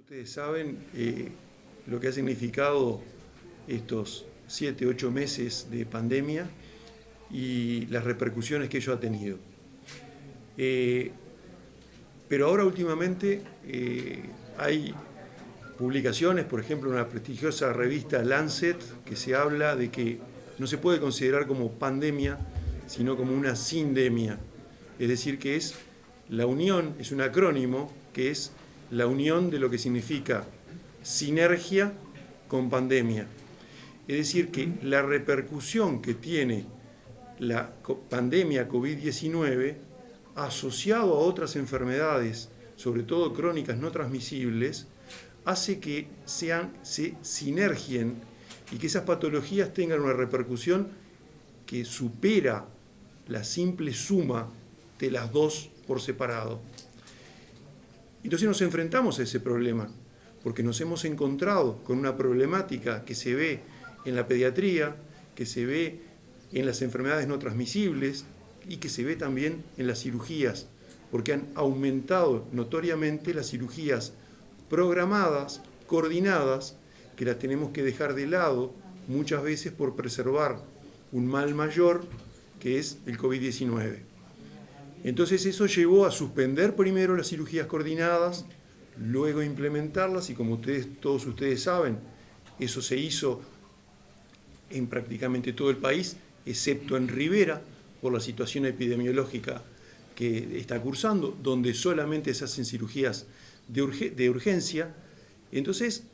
Ustedes saben lo que ha significado estos 7, 8 meses de pandemia y las repercusiones que ello ha tenido. Pero ahora últimamente hay publicaciones, por ejemplo, en una prestigiosa revista Lancet, que se habla de que no se puede considerar como pandemia, sino como una sindemia. Es decir, que es la unión, es un acrónimo, que es la unión de lo que significa sinergia con pandemia. Es decir, que la repercusión que tiene la pandemia COVID-19 asociado a otras enfermedades, sobre todo crónicas no transmisibles, hace que se sinergien y que esas patologías tengan una repercusión que supera la simple suma de las dos por separado. Entonces nos enfrentamos a ese problema, porque nos hemos encontrado con una problemática que se ve en la pediatría, que se ve en las enfermedades no transmisibles y que se ve también en las cirugías, porque han aumentado notoriamente las cirugías programadas, coordinadas, que las tenemos que dejar de lado muchas veces por preservar un mal mayor que es el COVID-19. Entonces eso llevó a suspender primero las cirugías coordinadas, luego implementarlas y como todos ustedes saben, eso se hizo en prácticamente todo el país, excepto en Rivera, por la situación epidemiológica que está cursando, donde solamente se hacen cirugías de urgencia. Entonces,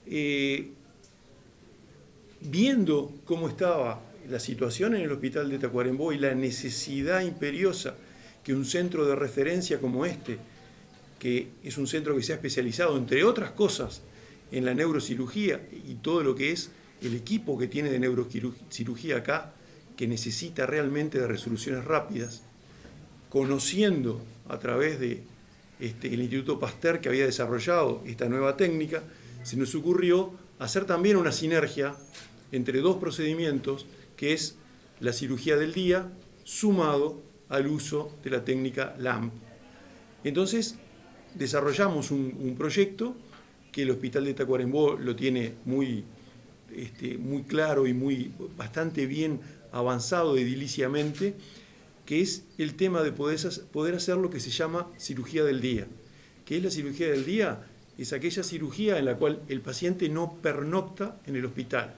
viendo cómo estaba la situación en el hospital de Tacuarembó y la necesidad imperiosa que un centro de referencia como este, que es un centro que se ha especializado, entre otras cosas, en la neurocirugía y todo lo que es el equipo que tiene de neurocirugía acá, que necesita realmente de resoluciones rápidas, conociendo a través de el Instituto Pasteur que había desarrollado esta nueva técnica, se nos ocurrió hacer también una sinergia entre dos procedimientos, que es la cirugía del día sumado al uso de la técnica LAMP. Entonces, desarrollamos un proyecto que el Hospital de Tacuarembó lo tiene muy claro y bastante bien avanzado ediliciamente, que es el tema de poder hacer lo que se llama cirugía del día. ¿Qué es la cirugía del día? Es aquella cirugía en la cual el paciente no pernocta en el hospital.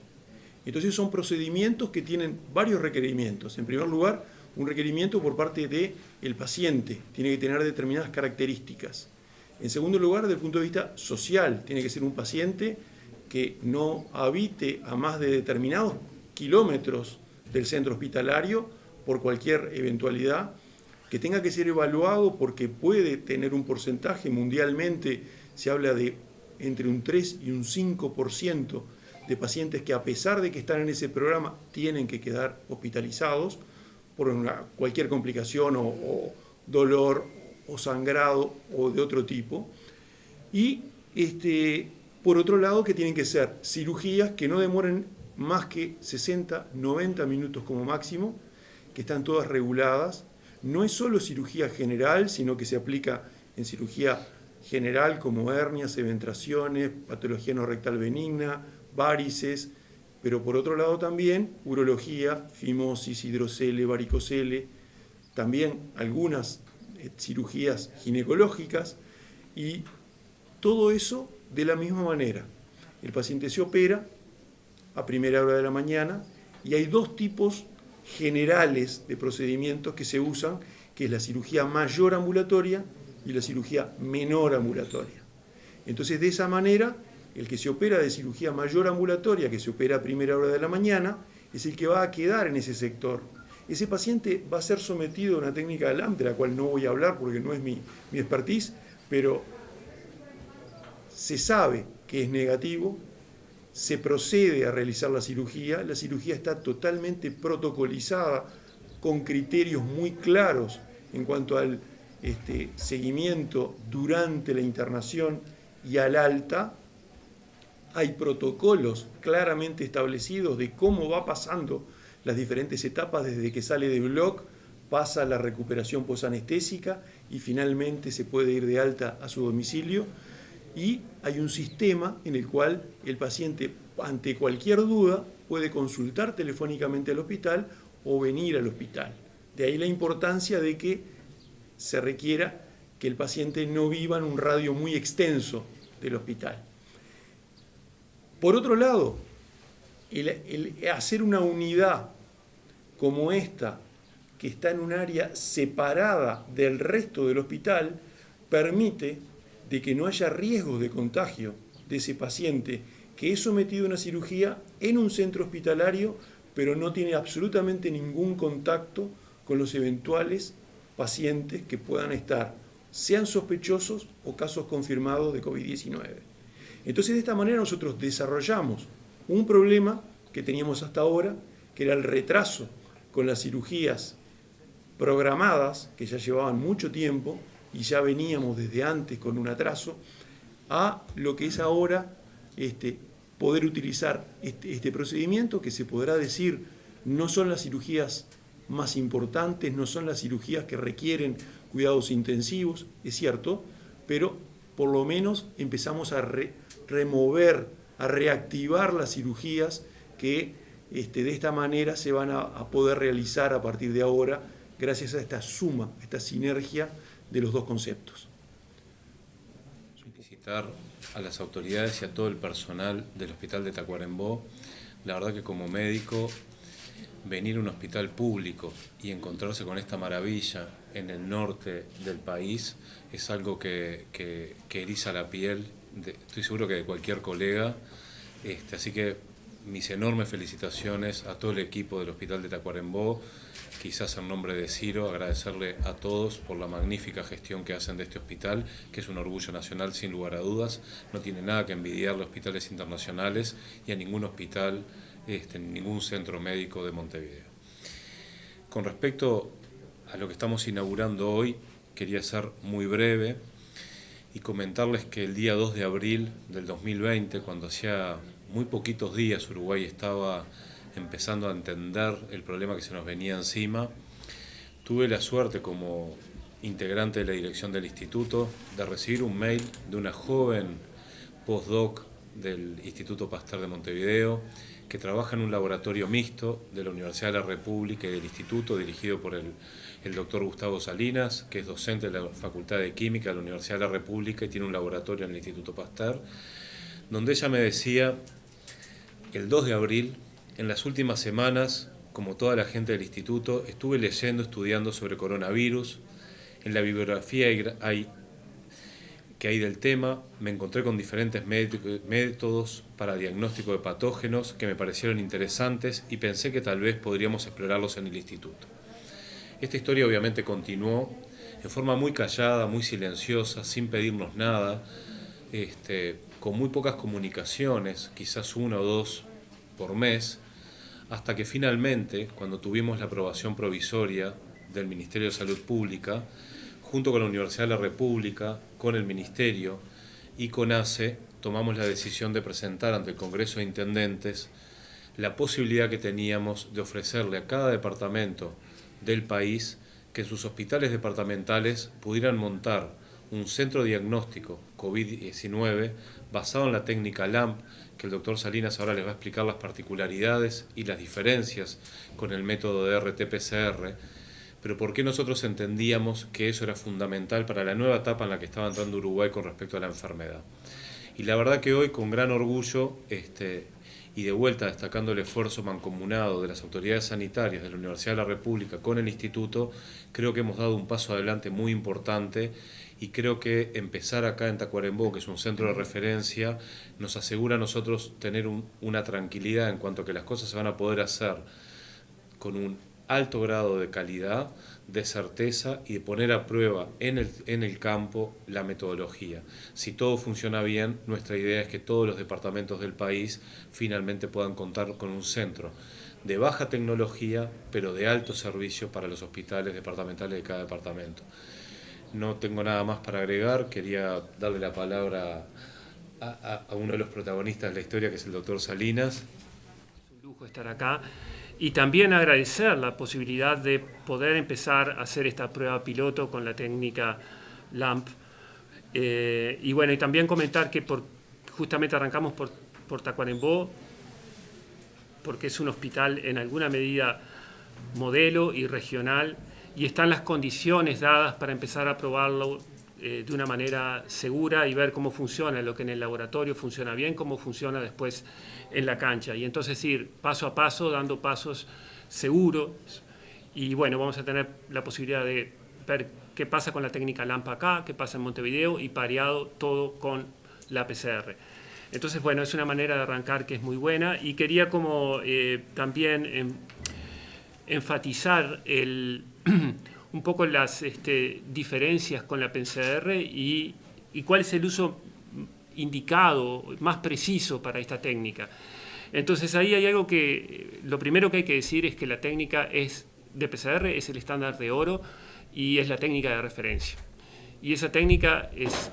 Entonces son procedimientos que tienen varios requerimientos. En primer lugar, un requerimiento por parte del paciente, tiene que tener determinadas características. En segundo lugar, desde el punto de vista social, tiene que ser un paciente que no habite a más de determinados kilómetros del centro hospitalario por cualquier eventualidad, que tenga que ser evaluado porque puede tener un porcentaje, mundialmente se habla de entre un 3 y un 5% de pacientes que a pesar de que están en ese programa tienen que quedar hospitalizados por cualquier complicación o dolor o sangrado o de otro tipo. Y por otro lado, que tienen que ser cirugías que no demoren más que 60, 90 minutos como máximo, que están todas reguladas. No es solo cirugía general, sino que se aplica en cirugía general como hernias, eventraciones, patología no rectal benigna, varices, pero por otro lado también urología, fimosis, hidrocele, varicocele, también algunas cirugías ginecológicas y todo eso de la misma manera. El paciente se opera a primera hora de la mañana y hay dos tipos generales de procedimientos que se usan, que es la cirugía mayor ambulatoria y la cirugía menor ambulatoria. Entonces, de esa manera, el que se opera de cirugía mayor ambulatoria, que se opera a primera hora de la mañana, es el que va a quedar en ese sector. Ese paciente va a ser sometido a una técnica de LAMP, de la cual no voy a hablar porque no es mi expertise, pero se sabe que es negativo, se procede a realizar la cirugía está totalmente protocolizada, con criterios muy claros en cuanto al seguimiento durante la internación y al alta. Hay protocolos claramente establecidos de cómo va pasando las diferentes etapas desde que sale de bloc, pasa a la recuperación posanestésica y finalmente se puede ir de alta a su domicilio. y hay un sistema en el cual el paciente, ante cualquier duda, puede consultar telefónicamente al hospital o venir al hospital. De ahí la importancia de que se requiera que el paciente no viva en un radio muy extenso del hospital. Por otro lado, el hacer una unidad como esta, que está en un área separada del resto del hospital, permite de que no haya riesgo de contagio de ese paciente que es sometido a una cirugía en un centro hospitalario, pero no tiene absolutamente ningún contacto con los eventuales pacientes que puedan estar, sean sospechosos o casos confirmados de COVID-19. Entonces, de esta manera nosotros desarrollamos un problema que teníamos hasta ahora, que era el retraso con las cirugías programadas, que ya llevaban mucho tiempo y ya veníamos desde antes con un atraso, a lo que es ahora poder utilizar este procedimiento, que se podrá decir no son las cirugías más importantes, no son las cirugías que requieren cuidados intensivos, es cierto, pero por lo menos empezamos a remover, a reactivar las cirugías que de esta manera se van a poder realizar a partir de ahora, gracias a esta suma, esta sinergia de los dos conceptos. Felicitar a las autoridades y a todo el personal del Hospital de Tacuarembó. La verdad que como médico, venir a un hospital público y encontrarse con esta maravilla en el norte del país es algo que eriza la piel, estoy seguro que de cualquier colega, así que mis enormes felicitaciones a todo el equipo del Hospital de Tacuarembó, quizás en nombre de Ciro, agradecerle a todos por la magnífica gestión que hacen de este hospital, que es un orgullo nacional sin lugar a dudas, no tiene nada que envidiarle a hospitales internacionales y a ningún hospital, ningún centro médico de Montevideo. Con respecto a lo que estamos inaugurando hoy, quería ser muy breve y comentarles que el día 2 de abril del 2020, cuando hacía muy poquitos días Uruguay estaba empezando a entender el problema que se nos venía encima, tuve la suerte como integrante de la dirección del instituto de recibir un mail de una joven postdoc del Instituto Pasteur de Montevideo que trabaja en un laboratorio mixto de la Universidad de la República y del instituto dirigido por el doctor Gustavo Salinas, que es docente de la Facultad de Química de la Universidad de la República y tiene un laboratorio en el Instituto Pasteur, donde ella me decía: el 2 de abril, en las últimas semanas, como toda la gente del instituto, estuve leyendo, estudiando sobre coronavirus. En la bibliografía que hay del tema, me encontré con diferentes métodos para diagnóstico de patógenos que me parecieron interesantes y pensé que tal vez podríamos explorarlos en el instituto. Esta historia obviamente continuó en forma muy callada, muy silenciosa, sin pedirnos nada, con muy pocas comunicaciones, quizás 1 o 2 por mes, hasta que finalmente, cuando tuvimos la aprobación provisoria del Ministerio de Salud Pública, junto con la Universidad de la República, con el Ministerio y con ACE, tomamos la decisión de presentar ante el Congreso de Intendentes la posibilidad que teníamos de ofrecerle a cada departamento del país que en sus hospitales departamentales pudieran montar un centro diagnóstico COVID-19 basado en la técnica LAMP, que el doctor Salinas ahora les va a explicar las particularidades y las diferencias con el método de RT-PCR, pero por qué nosotros entendíamos que eso era fundamental para la nueva etapa en la que estaba entrando Uruguay con respecto a la enfermedad. Y la verdad que hoy, con gran orgullo, y de vuelta destacando el esfuerzo mancomunado de las autoridades sanitarias de la Universidad de la República con el Instituto, creo que hemos dado un paso adelante muy importante y creo que empezar acá en Tacuarembó, que es un centro de referencia, nos asegura a nosotros tener una tranquilidad en cuanto a que las cosas se van a poder hacer con un alto grado de calidad, de certeza y de poner a prueba en el campo la metodología. Si todo funciona bien, nuestra idea es que todos los departamentos del país finalmente puedan contar con un centro de baja tecnología, pero de alto servicio para los hospitales departamentales de cada departamento. No tengo nada más para agregar, quería darle la palabra a uno de los protagonistas de la historia, que es el doctor Salinas. Es un lujo estar acá. Y también agradecer la posibilidad de poder empezar a hacer esta prueba piloto con la técnica LAMP Y bueno, y también comentar que justamente arrancamos por Tacuarembó, porque es un hospital en alguna medida modelo y regional, y están las condiciones dadas para empezar a probarlo de una manera segura y ver cómo funciona, lo que en el laboratorio funciona bien, cómo funciona después en la cancha. Y entonces ir paso a paso, dando pasos seguros. Y bueno, vamos a tener la posibilidad de ver qué pasa con la técnica LAMP acá, qué pasa en Montevideo, y pareado todo con la PCR. Entonces, bueno, es una manera de arrancar que es muy buena, y quería como también enfatizar un poco las diferencias con la PCR y cuál es el uso indicado, más preciso para esta técnica. Entonces ahí hay algo que, lo primero que hay que decir es que la técnica de PCR es el estándar de oro y es la técnica de referencia. Y esa técnica es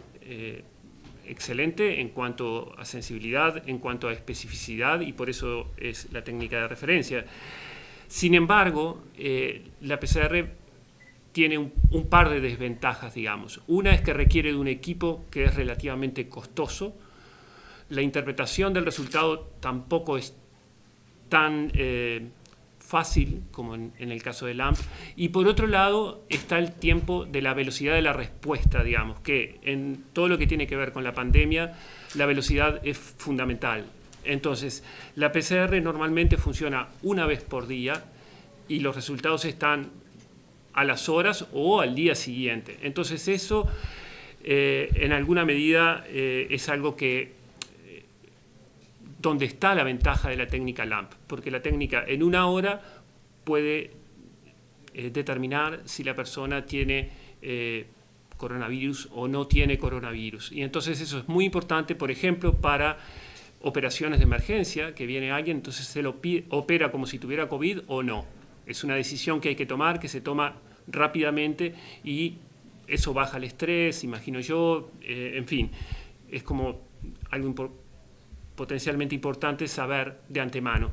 excelente en cuanto a sensibilidad, en cuanto a especificidad, y por eso es la técnica de referencia. Sin embargo, la PCR tiene un par de desventajas, digamos. Una es que requiere de un equipo que es relativamente costoso. La interpretación del resultado tampoco es tan fácil como en el caso de LAMP. Y por otro lado está el tiempo de la velocidad de la respuesta, digamos, que en todo lo que tiene que ver con la pandemia, la velocidad es fundamental. Entonces, la PCR normalmente funciona una vez por día y los resultados están a las horas o al día siguiente. Entonces eso, en alguna medida, es algo que donde está la ventaja de la técnica LAMP, porque la técnica en una hora puede determinar si la persona tiene coronavirus o no tiene coronavirus. Y entonces eso es muy importante, por ejemplo, para operaciones de emergencia, que viene alguien, entonces se lo opera como si tuviera COVID o no. Es una decisión que hay que tomar, que se toma rápidamente, y eso baja el estrés, imagino yo, en fin, es como algo potencialmente importante saber de antemano.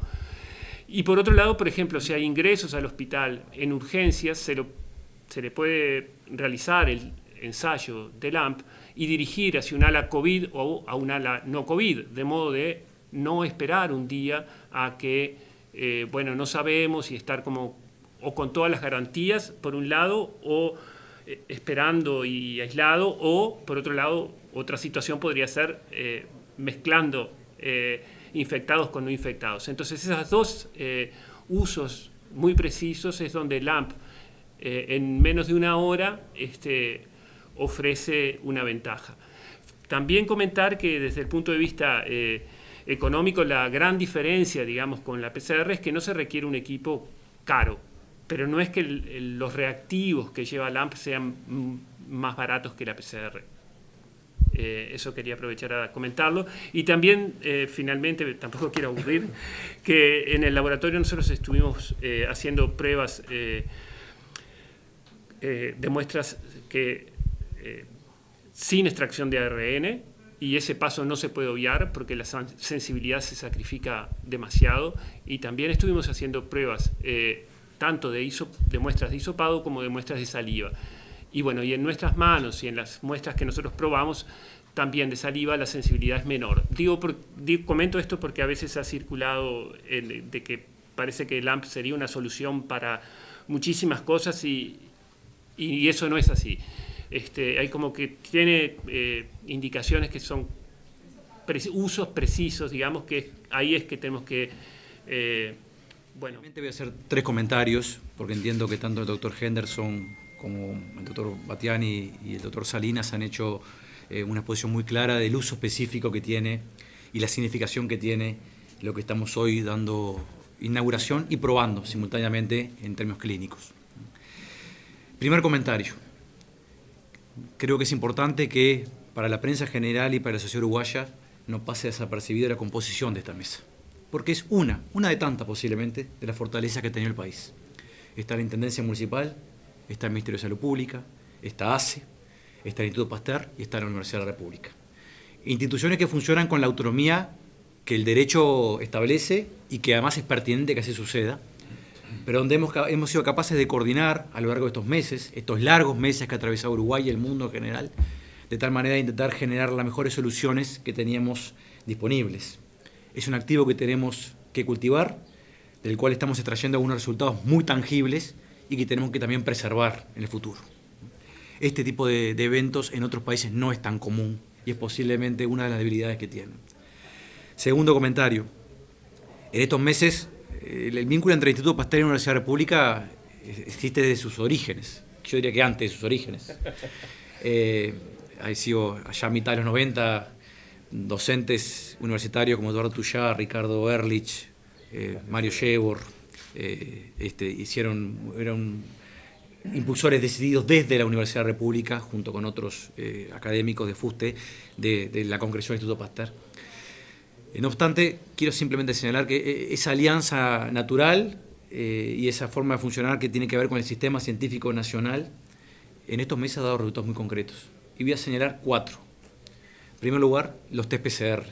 Y por otro lado, por ejemplo, si hay ingresos al hospital en urgencias, se le puede realizar el ensayo de LAMP y dirigir hacia un ala COVID o a un ala no COVID, de modo de no esperar un día a que, bueno, no sabemos, y estar como o con todas las garantías, por un lado, o esperando y aislado, o, por otro lado, otra situación podría ser mezclando infectados con no infectados. Entonces, esos dos usos muy precisos es donde LAMP, en menos de una hora, ofrece una ventaja. También comentar que desde el punto de vista económico, la gran diferencia, digamos, con la PCR es que no se requiere un equipo caro, pero no es que los reactivos que lleva LAMP sean más baratos que la PCR. Eso quería aprovechar a comentarlo. Y también, finalmente, tampoco quiero aburrir, que en el laboratorio nosotros estuvimos haciendo pruebas de muestras que sin extracción de ARN, y ese paso no se puede obviar porque la sensibilidad se sacrifica demasiado. Y también estuvimos haciendo pruebas tanto de muestras de hisopado como de muestras de saliva. Y bueno, y en nuestras manos y en las muestras que nosotros probamos, también de saliva, la sensibilidad es menor. Comento esto porque a veces ha circulado de que parece que LAMP sería una solución para muchísimas cosas, y eso no es así. Hay como que tiene indicaciones que son usos precisos, digamos, que ahí es que tenemos que... bueno. Voy a hacer 3 comentarios, porque entiendo que tanto el doctor Henderson como el doctor Battiani y el doctor Salinas han hecho una exposición muy clara del uso específico que tiene y la significación que tiene lo que estamos hoy dando inauguración y probando simultáneamente en términos clínicos. Primer comentario. Creo que es importante que para la prensa general y para la sociedad uruguaya no pase desapercibida la composición de esta mesa, porque es una de tantas posiblemente de las fortalezas que ha tenido el país. Está la Intendencia Municipal, está el Ministerio de Salud Pública, está ACE, está el Instituto Pasteur y está la Universidad de la República. Instituciones que funcionan con la autonomía que el derecho establece y que además es pertinente que así suceda, pero donde hemos sido capaces de coordinar a lo largo de estos meses, estos largos meses que ha atravesado Uruguay y el mundo en general, de tal manera de intentar generar las mejores soluciones que teníamos disponibles. Es un activo que tenemos que cultivar, del cual estamos extrayendo algunos resultados muy tangibles y que tenemos que también preservar en el futuro. Este tipo de eventos en otros países no es tan común y es posiblemente una de las debilidades que tienen. Segundo comentario. En estos meses, el vínculo entre el Instituto Pasteur y la Universidad República existe desde sus orígenes. Yo diría que antes de sus orígenes. Ha sido allá a mitad de los 90, docentes universitarios como Eduardo Tuyá, Ricardo Ehrlich, Mario Shevor, eran impulsores decididos desde la Universidad República, junto con otros académicos de FUSTE, de la concreción del Instituto Pasteur. No obstante, quiero simplemente señalar que esa alianza natural y esa forma de funcionar que tiene que ver con el sistema científico nacional, en estos meses ha dado resultados muy concretos. Y voy a señalar 4. En primer lugar, los test PCR,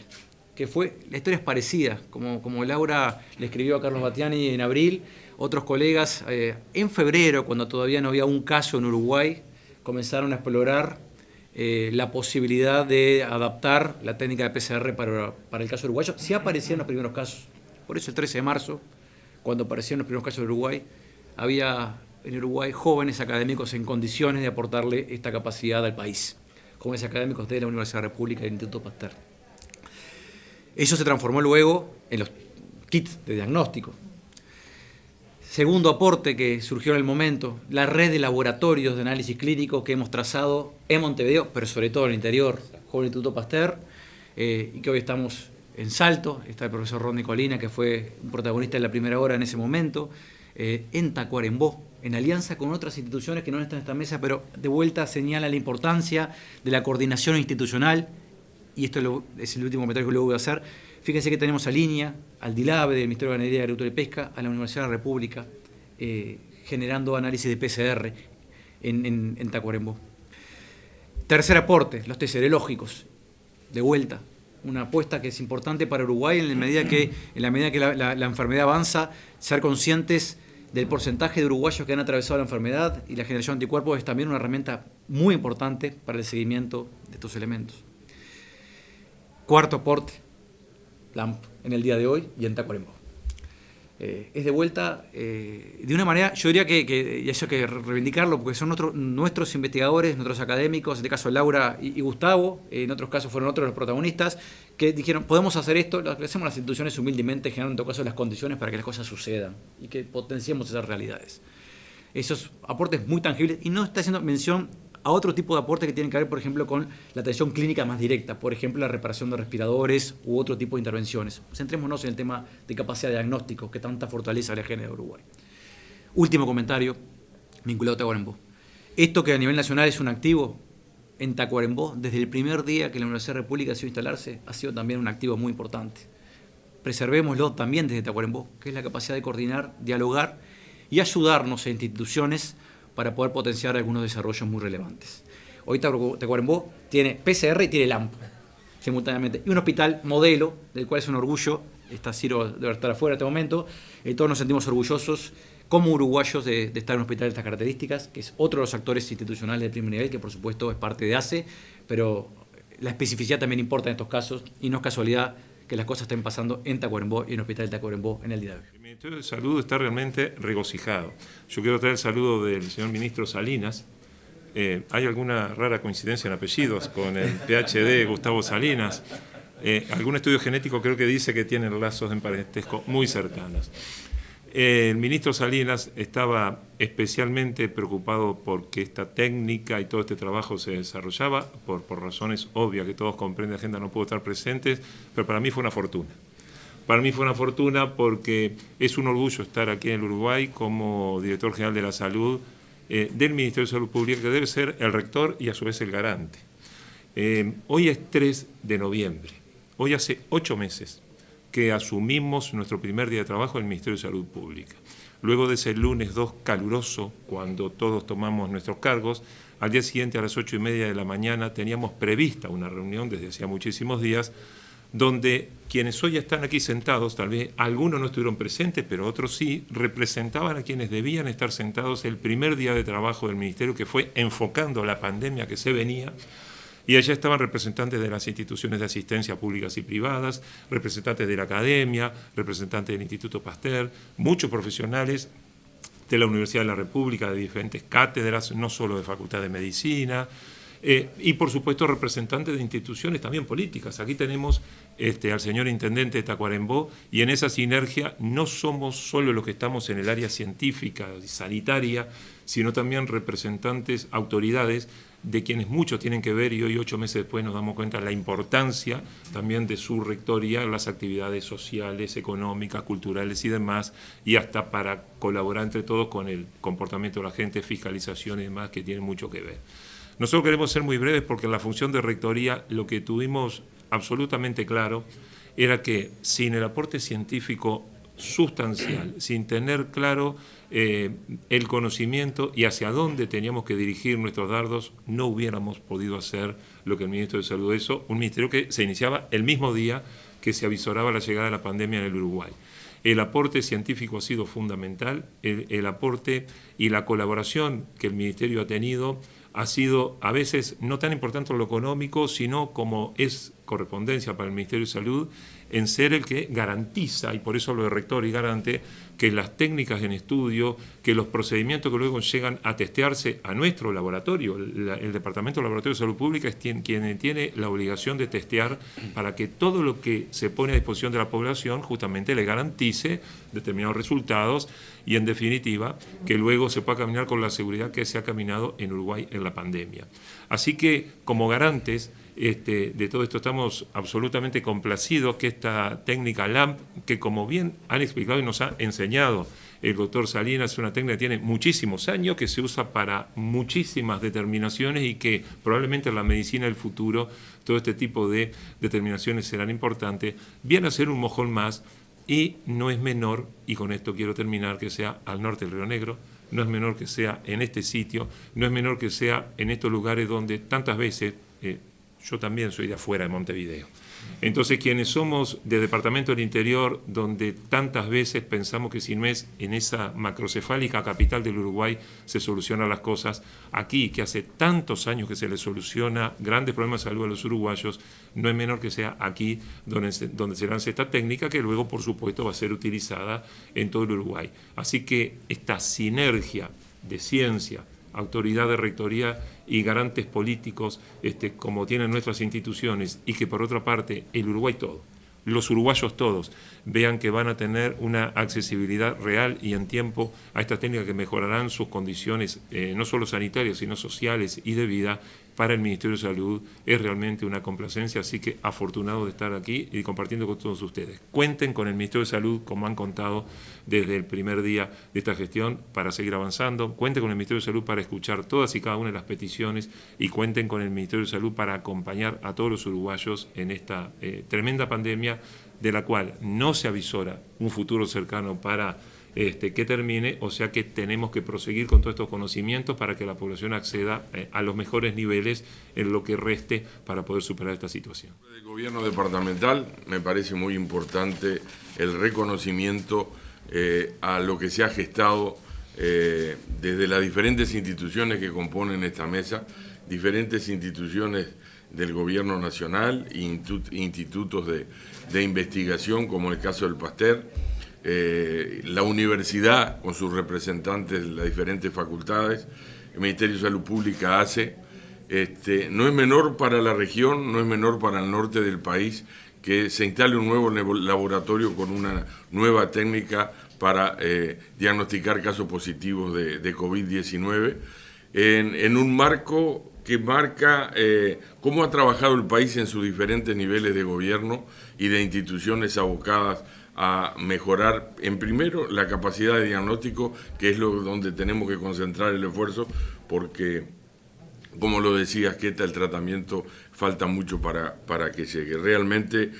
que la historia es parecida, como Laura le escribió a Carlos Battiani en abril, otros colegas en febrero, cuando todavía no había un caso en Uruguay, comenzaron a explorar la posibilidad de adaptar la técnica de PCR para el caso uruguayo, si aparecían los primeros casos. Por eso el 13 de marzo, cuando aparecieron los primeros casos de Uruguay, había en Uruguay jóvenes académicos en condiciones de aportarle esta capacidad al país, jóvenes académicos de la Universidad República y del Instituto Pasteur. Eso se transformó luego en los kits de diagnóstico. Segundo aporte que surgió en el momento, la red de laboratorios de análisis clínico que hemos trazado en Montevideo, pero sobre todo en el interior, con el Instituto Pasteur, y que hoy estamos en Salto. Está el profesor Rodney Colina, que fue un protagonista en la primera hora en ese momento, en Tacuarembó, en alianza con otras instituciones que no están en esta mesa, pero de vuelta señala la importancia de la coordinación institucional, y esto es el último comentario que luego voy a hacer. Fíjense que tenemos a Línea, al DILABE del Ministerio de Ganadería, Agricultura y Pesca, a la Universidad de la República, generando análisis de PCR en Tacuarembó. Tercer aporte, los test serológicos, de vuelta. Una apuesta que es importante para Uruguay en la medida que la enfermedad avanza, ser conscientes del porcentaje de uruguayos que han atravesado la enfermedad, y la generación de anticuerpos es también una herramienta muy importante para el seguimiento de estos elementos. Cuarto aporte, LAMP, en el día de hoy y en Tacuarembó. Es de vuelta, de una manera, yo diría y eso hay que reivindicarlo, porque son nuestros investigadores, nuestros académicos, en este caso Laura y Gustavo, en otros casos fueron otros los protagonistas, que dijeron, podemos hacer esto, lo que hacemos las instituciones humildemente, generando en todo caso las condiciones para que las cosas sucedan y que potenciemos esas realidades. Esos aportes muy tangibles, y no está haciendo mención a otro tipo de aportes que tienen que ver, por ejemplo, con la atención clínica más directa, por ejemplo, la reparación de respiradores u otro tipo de intervenciones. Centrémonos en el tema de capacidad de diagnóstico, que tanta fortaleza le genera a Uruguay. Último comentario, vinculado a Tacuarembó. Esto que a nivel nacional es un activo, en Tacuarembó, desde el primer día que la Universidad República decidió instalarse, ha sido también un activo muy importante. Preservémoslo también desde Tacuarembó, que es la capacidad de coordinar, dialogar y ayudarnos en instituciones para poder potenciar algunos desarrollos muy relevantes. Hoy Tacuarembó tiene PCR y tiene LAMP simultáneamente, y un hospital modelo, del cual es un orgullo. Está Ciro debe estar afuera en este momento, todos nos sentimos orgullosos como uruguayos de estar en un hospital de estas características, que es otro de los actores institucionales de primer nivel, que por supuesto es parte de ACE, pero la especificidad también importa en estos casos, y no es casualidad que las cosas estén pasando en Tacuarembó y en el hospital de Tacuarembó en el día de hoy. El Ministerio de Salud está realmente regocijado. Yo quiero traer el saludo del señor ministro Salinas. Hay alguna rara coincidencia en apellidos con el PhD Gustavo Salinas. Algún estudio genético creo que dice que tienen lazos de parentesco muy cercanos. El ministro Salinas estaba especialmente preocupado porque esta técnica y todo este trabajo se desarrollaba, por razones obvias que todos comprenden, la agenda no pudo estar presentes, pero para mí fue una fortuna. Para mí fue una fortuna porque es un orgullo estar aquí en el Uruguay como director general de la salud del Ministerio de Salud Pública, que debe ser el rector y a su vez el garante. Hoy es 3 de noviembre, hoy hace 8 meses que asumimos nuestro primer día de trabajo en el Ministerio de Salud Pública. Luego de ese lunes 2 caluroso, cuando todos tomamos nuestros cargos, al día siguiente a las 8:30 de la mañana teníamos prevista una reunión desde hacía muchísimos días, donde quienes hoy están aquí sentados, tal vez algunos no estuvieron presentes, pero otros sí, representaban a quienes debían estar sentados el primer día de trabajo del Ministerio, que fue enfocando la pandemia que se venía, Y allá estaban representantes de las instituciones de asistencia públicas y privadas, representantes de la academia, representantes del Instituto Pasteur, muchos profesionales de la Universidad de la República, de diferentes cátedras, no solo de Facultad de Medicina, y por supuesto representantes de instituciones también políticas. Aquí tenemos al señor Intendente de Tacuarembó, y en esa sinergia no somos solo los que estamos en el área científica y sanitaria, sino también representantes, autoridades, de quienes muchos tienen que ver, y hoy 8 meses después nos damos cuenta de la importancia también de su rectoría en las actividades sociales, económicas, culturales y demás, y hasta para colaborar entre todos con el comportamiento de la gente, fiscalización y demás, que tiene mucho que ver. Nosotros queremos ser muy breves porque en la función de rectoría lo que tuvimos absolutamente claro era que sin el aporte científico sustancial, sin tener claro el conocimiento y hacia dónde teníamos que dirigir nuestros dardos, no hubiéramos podido hacer lo que el Ministro de Salud hizo, un ministerio que se iniciaba el mismo día que se avisoraba la llegada de la pandemia en el Uruguay. El aporte científico ha sido fundamental, el aporte y la colaboración que el Ministerio ha tenido ha sido a veces no tan importante lo económico, sino como es correspondencia para el Ministerio de Salud, en ser el que garantiza, y por eso lo de rector y garante, que las técnicas en estudio, que los procedimientos que luego llegan a testearse a nuestro laboratorio, el Departamento de Laboratorio de Salud Pública es quien tiene la obligación de testear para que todo lo que se pone a disposición de la población justamente le garantice determinados resultados y, en definitiva, que luego se pueda caminar con la seguridad que se ha caminado en Uruguay en la pandemia. Así que, como garantes de todo esto, estamos absolutamente complacidos que esta técnica LAMP, que como bien han explicado y nos ha enseñado el doctor Salinas, es una técnica que tiene muchísimos años, que se usa para muchísimas determinaciones y que probablemente en la medicina del futuro todo este tipo de determinaciones serán importantes, viene a ser un mojón más y no es menor, y con esto quiero terminar, que sea al norte del Río Negro, no es menor que sea en este sitio, no es menor que sea en estos lugares donde tantas veces, yo también soy de afuera de Montevideo. Entonces, quienes somos del Departamento del Interior, donde tantas veces pensamos que si no es en esa macrocefálica capital del Uruguay se solucionan las cosas, aquí, que hace tantos años que se le soluciona grandes problemas de salud a los uruguayos, no es menor que sea aquí donde se lanza esta técnica, que luego, por supuesto, va a ser utilizada en todo el Uruguay. Así que esta sinergia de ciencia, autoridad de rectoría y garantes políticos como tienen nuestras instituciones, y que por otra parte el Uruguay todo, los uruguayos todos, vean que van a tener una accesibilidad real y en tiempo a esta técnica, que mejorarán sus condiciones no solo sanitarias sino sociales y de vida, para el Ministerio de Salud es realmente una complacencia. Así que afortunado de estar aquí y compartiendo con todos ustedes. Cuenten con el Ministerio de Salud, como han contado desde el primer día de esta gestión, para seguir avanzando. Cuenten con el Ministerio de Salud para escuchar todas y cada una de las peticiones, y cuenten con el Ministerio de Salud para acompañar a todos los uruguayos en esta tremenda pandemia, de la cual no se avisora un futuro cercano para que termine, o sea que tenemos que proseguir con todos estos conocimientos para que la población acceda a los mejores niveles en lo que reste para poder superar esta situación. Del gobierno departamental me parece muy importante el reconocimiento a lo que se ha gestado desde las diferentes instituciones que componen esta mesa, diferentes instituciones del gobierno nacional, institutos de investigación, como el caso del Pasteur, la universidad con sus representantes de las diferentes facultades, el Ministerio de Salud Pública hace. No es menor para la región, no es menor para el norte del país que se instale un nuevo laboratorio con una nueva técnica para diagnosticar casos positivos de COVID-19 en un marco que marca cómo ha trabajado el país en sus diferentes niveles de gobierno y de instituciones abocadas a mejorar, en primero, la capacidad de diagnóstico, que es donde tenemos que concentrar el esfuerzo, porque, como lo decías, que el tratamiento falta mucho para que llegue. Realmente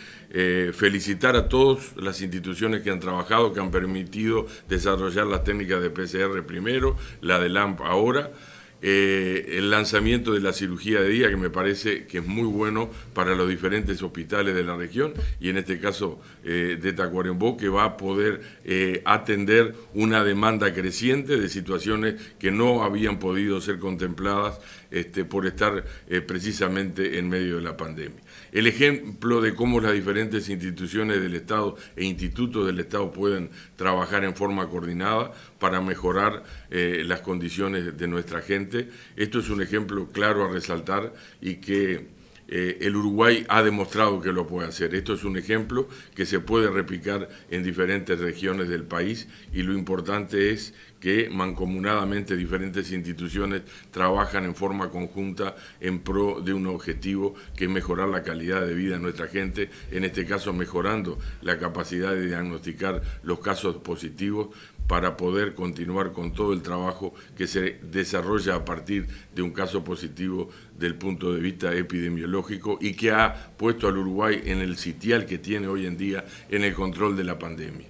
felicitar a todas las instituciones que han trabajado, que han permitido desarrollar las técnicas de PCR primero, la de LAMP ahora, el lanzamiento de la cirugía de día, que me parece que es muy bueno para los diferentes hospitales de la región, y en este caso de Tacuarembó, que va a poder atender una demanda creciente de situaciones que no habían podido ser contempladas por estar precisamente en medio de la pandemia. El ejemplo de cómo las diferentes instituciones del Estado e institutos del Estado pueden trabajar en forma coordinada para mejorar las condiciones de nuestra gente. Esto es un ejemplo claro a resaltar y que el Uruguay ha demostrado que lo puede hacer. Esto es un ejemplo que se puede replicar en diferentes regiones del país y lo importante es que mancomunadamente diferentes instituciones trabajan en forma conjunta en pro de un objetivo que es mejorar la calidad de vida de nuestra gente, en este caso mejorando la capacidad de diagnosticar los casos positivos para poder continuar con todo el trabajo que se desarrolla a partir de un caso positivo del punto de vista epidemiológico y que ha puesto al Uruguay en el sitial que tiene hoy en día en el control de la pandemia.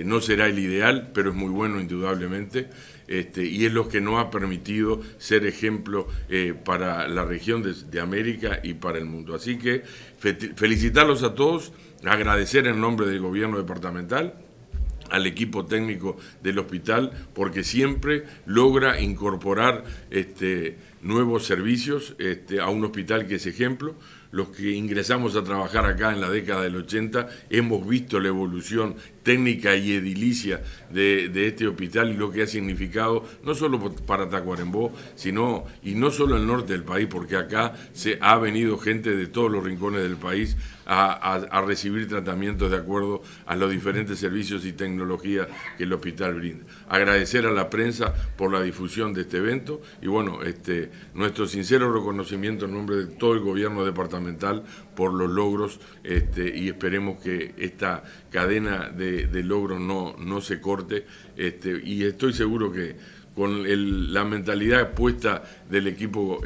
No será el ideal, pero es muy bueno indudablemente, y es lo que nos ha permitido ser ejemplo para la región de América y para el mundo. Así que felicitarlos a todos, agradecer en nombre del gobierno departamental, al equipo técnico del hospital, porque siempre logra incorporar nuevos servicios a un hospital que es ejemplo. Los que ingresamos a trabajar acá en la década del 80 hemos visto la evolución técnica y edilicia de este hospital y lo que ha significado no solo para Tacuarembó, sino y no solo el norte del país, porque acá se ha venido gente de todos los rincones del país a recibir tratamientos de acuerdo a los diferentes servicios y tecnologías que el hospital brinda. Agradecer a la prensa por la difusión de este evento y bueno, nuestro sincero reconocimiento en nombre de todo el gobierno departamental por los logros y esperemos que esta cadena de logros no se corte y estoy seguro que con la mentalidad puesta del equipo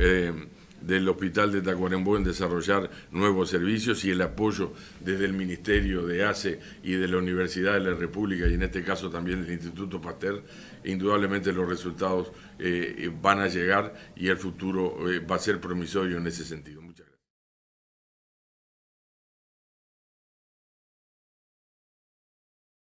del Hospital de Tacuarembó en desarrollar nuevos servicios y el apoyo desde el Ministerio de ACE y de la Universidad de la República y en este caso también del Instituto Pasteur, indudablemente los resultados van a llegar y el futuro va a ser promisorio en ese sentido. Muchas gracias.